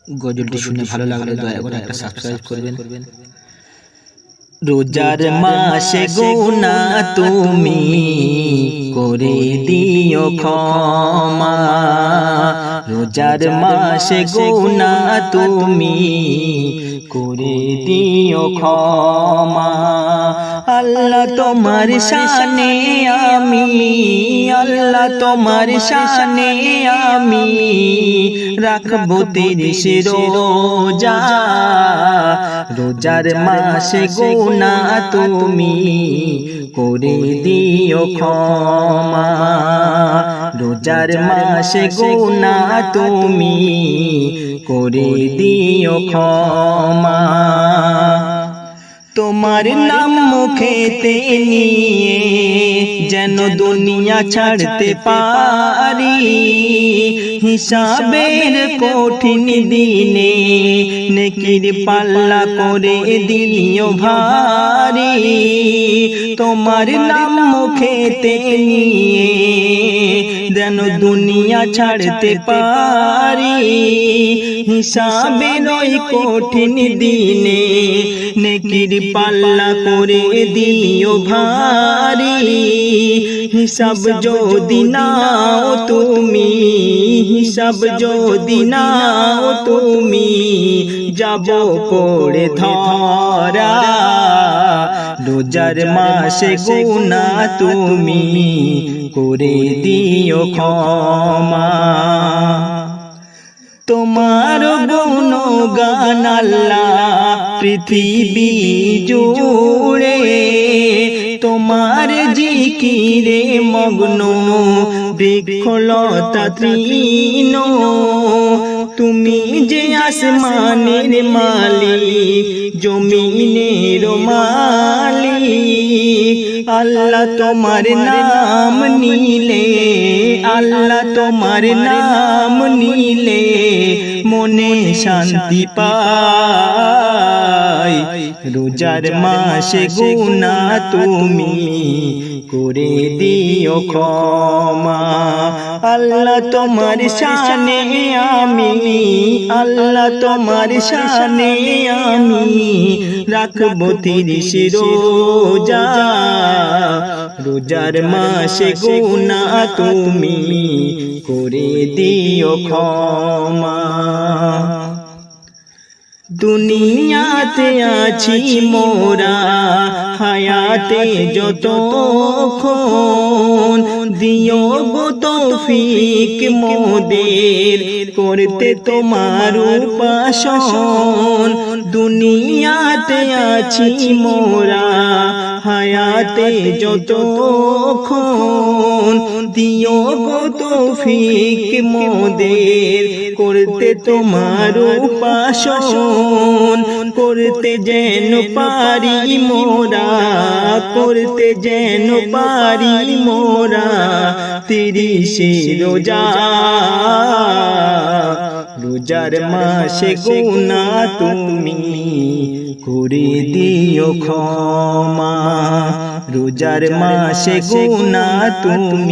গজলটি শুনে ভালো লাগলে দয়া করে একটা সাবস্ক্রাইব করবেন। রোজার মাসে গুনাহ তুমি করে দিও ক্ষমা, রোজার মাসে গুনাহ তুমি করে দিও ক্ষমা। আল্লাহ তোমার শানে আমি, আল্লাহ তোমার শানে আমি রাখবো 30 রোজা, রোজার মাসে গুনাহ তুমি করে দিও ক্ষমা, রোজার মাসে গুনাহ তুমি করে দিও ক্ষমা। তোমার নাম মুখেতে নিয়ে যেন দুনিয়া ছাড়তে পারি, হিসাবের কঠিন দিনে নেকির পাল্লা করে দিও ভারী। তোমার নাম মুখেতে নিয়ে যেন দুনিয়া ছাড়তে পারি, হিসাবের ওই কঠিন দিনে নেকির পাল্লা করে দিও ভারী। হিসাব যদি নাও তুমি, হিসাব যদি নাও তুমি যাব পড়ে ধরা, রোজার মাসে গুনাহ তুমি করে দিও ক্ষমা। তোমার গুণগান আল্লাহ পৃথিবী জুড়ে, তোমার জিকিরে মগ্ন বৃক্ষলতা তৃণ, তুমি যে আসমানের মালিক জমিনের মালিক। আল্লাহ তোমার নাম নিলে, আল্লাহ তোমার নাম নিলে মনে শান্তি পাই, রোজার মাসে গুনাহ তুমি করে দিও ক্ষমা। আল্লাহ তোমার শানে আমি, আল্লাহ তোমার শানে আমি রাখবো 30 রোজা, রোজার মাসে গুনাহ তুমি করে দিও ক্ষমা। দুনিয়াতে আছি মোরা হায়াতে যতক্ষণ, দিও গো তৌফিক মোদের করতে তোমার উপাসন। দুনিয়াতে আছি মোরা হায়াতে যতক্ষণ, দিও গো তৌফিক মোদের করতে তোমার উপাসন। করতে যেন পারি মোরা, করতে যেন পারি মোরা 30 রোজা, রোজার মাসে গুনাহ তুমি করে দিও ক্ষমা, রোজার মাসে গুনাহ তুমি